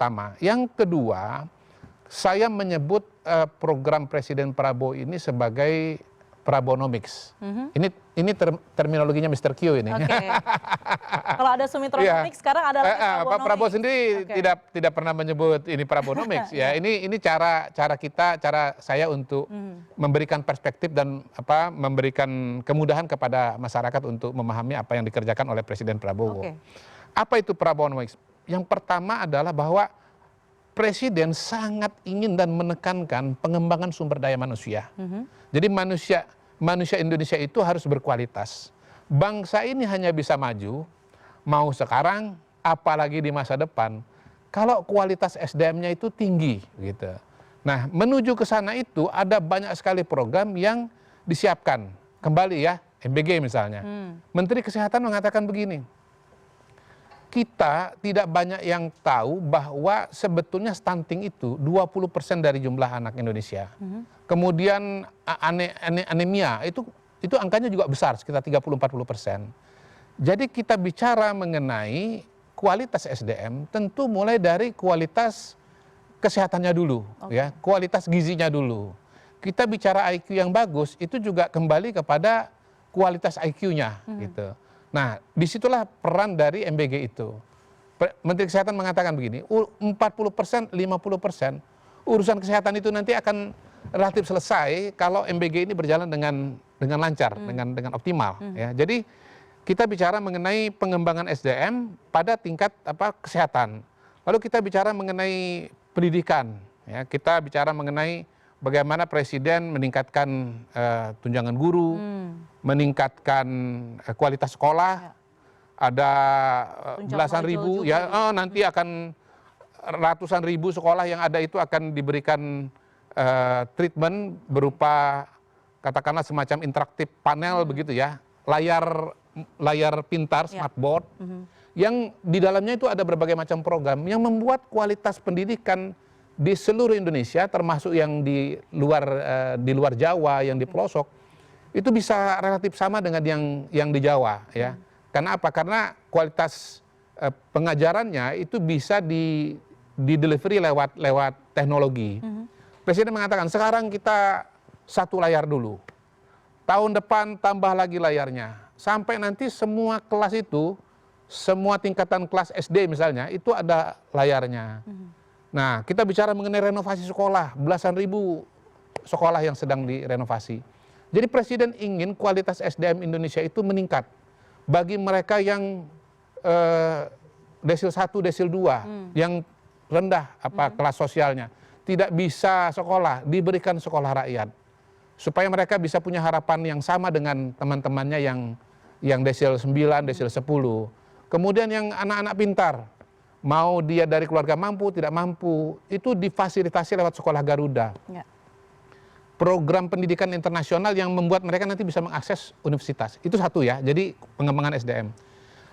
pertama. Yang kedua, saya menyebut program Presiden Prabowo ini sebagai Prabonomics. Ini terminologinya Mr. Q ini. Kalau ada Sumitronomics, sekarang ada lagi Pak Prabonomics. Prabowo sendiri tidak pernah menyebut ini Prabonomics ya. Ini cara saya untuk memberikan perspektif dan memberikan kemudahan kepada masyarakat untuk memahami apa yang dikerjakan oleh Presiden Prabowo. Apa itu Prabonomics? Yang pertama adalah bahwa Presiden sangat ingin dan menekankan pengembangan sumber daya manusia. Jadi manusia Indonesia itu harus berkualitas. Bangsa ini hanya bisa maju, mau sekarang, apalagi di masa depan, kalau kualitas SDM-nya itu tinggi, gitu. Nah, menuju ke sana itu ada banyak sekali program yang disiapkan. Kembali ya, MBG misalnya. Menteri Kesehatan mengatakan begini, kita tidak banyak yang tahu bahwa sebetulnya stunting itu 20% dari jumlah anak Indonesia. Kemudian anemia itu angkanya juga besar, sekitar 30-40%. Jadi kita bicara mengenai kualitas SDM tentu mulai dari kualitas kesehatannya dulu, ya, kualitas gizinya dulu. Kita bicara IQ yang bagus itu juga kembali kepada kualitas IQ-nya, gitu. Nah, disitulah peran dari MBG itu. Menteri Kesehatan mengatakan begini, 40%, 50% urusan kesehatan itu nanti akan relatif selesai kalau MBG ini berjalan dengan lancar, dengan optimal. Ya. Jadi kita bicara mengenai pengembangan SDM pada tingkat kesehatan. Lalu kita bicara mengenai pendidikan. Ya. Kita bicara mengenai bagaimana Presiden meningkatkan tunjangan guru, meningkatkan kualitas sekolah, ada belasan ribu, ya, nanti akan ratusan ribu sekolah yang ada itu akan diberikan treatment berupa katakanlah semacam interaktif panel begitu ya, layar pintar, smartboard, yang di dalamnya itu ada berbagai macam program yang membuat kualitas pendidikan di seluruh Indonesia, termasuk yang di luar Jawa, yang di pelosok, itu bisa relatif sama dengan yang di Jawa, ya. Karena apa? Karena kualitas pengajarannya itu bisa di delivery lewat teknologi. Presiden mengatakan sekarang kita satu layar dulu, tahun depan tambah lagi layarnya, sampai nanti semua kelas itu, semua tingkatan kelas SD misalnya itu ada layarnya. Nah, kita bicara mengenai renovasi sekolah, belasan ribu sekolah yang sedang direnovasi. Jadi Presiden ingin kualitas SDM Indonesia itu meningkat. Bagi mereka yang desil 1, desil 2, yang rendah kelas sosialnya, tidak bisa sekolah, diberikan sekolah rakyat. Supaya mereka bisa punya harapan yang sama dengan teman-temannya yang desil 9, desil 10. Kemudian yang anak-anak pintar, mau dia dari keluarga mampu, tidak mampu, itu difasilitasi lewat sekolah Garuda. Program pendidikan internasional yang membuat mereka nanti bisa mengakses universitas. Itu satu ya, jadi pengembangan SDM.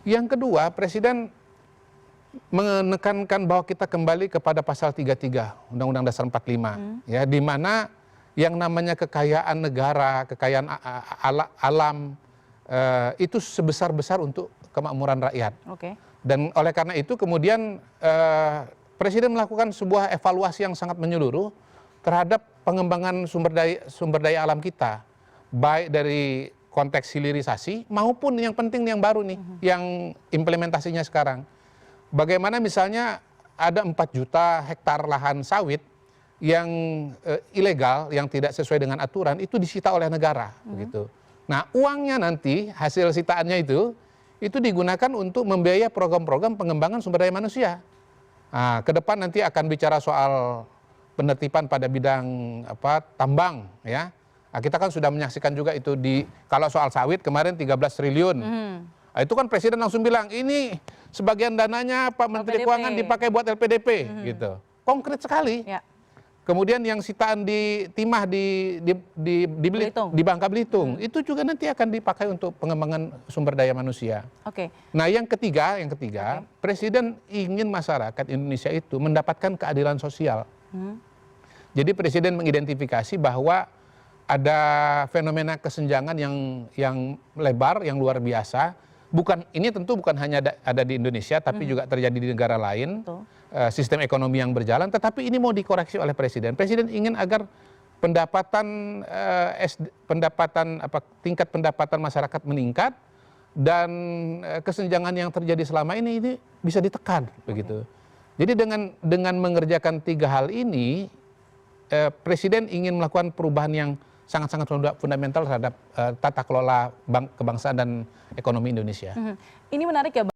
Yang kedua, Presiden menekankan bahwa kita kembali kepada pasal 33 Undang-Undang Dasar 45, ya, di mana yang namanya kekayaan negara, kekayaan alam, itu sebesar-besar untuk kemakmuran rakyat. Dan oleh karena itu kemudian Presiden melakukan sebuah evaluasi yang sangat menyeluruh terhadap pengembangan sumber daya alam kita, baik dari konteks hilirisasi maupun yang penting yang baru nih, yang implementasinya sekarang. Bagaimana misalnya ada 4 juta hektar lahan sawit yang ilegal, yang tidak sesuai dengan aturan, itu disita oleh negara, begitu. Nah, uangnya nanti hasil sitaannya itu digunakan untuk membiayai program-program pengembangan sumber daya manusia. Nah, ke depan nanti akan bicara soal penertiban pada bidang tambang, ya. Nah, kita kan sudah menyaksikan juga itu kalau soal sawit kemarin 13 triliun. Nah, itu kan Presiden langsung bilang ini sebagian dananya Pak Menteri Keuangan dipakai buat LPDP, gitu. Konkret sekali. Kemudian yang sitaan di timah di Bangka Belitung, itu juga nanti akan dipakai untuk pengembangan sumber daya manusia. Nah, yang ketiga, Presiden ingin masyarakat Indonesia itu mendapatkan keadilan sosial. Jadi Presiden mengidentifikasi bahwa ada fenomena kesenjangan yang lebar, yang luar biasa. Ini tentu bukan hanya ada di Indonesia, tapi juga terjadi di negara lain. sistem ekonomi yang berjalan, tetapi ini mau dikoreksi oleh Presiden. Presiden ingin agar tingkat pendapatan masyarakat meningkat dan kesenjangan yang terjadi selama ini bisa ditekan begitu. Jadi dengan mengerjakan 3 hal ini, Presiden ingin melakukan perubahan yang sangat-sangat fundamental terhadap tata kelola kebangsaan dan ekonomi Indonesia. Ini menarik ya,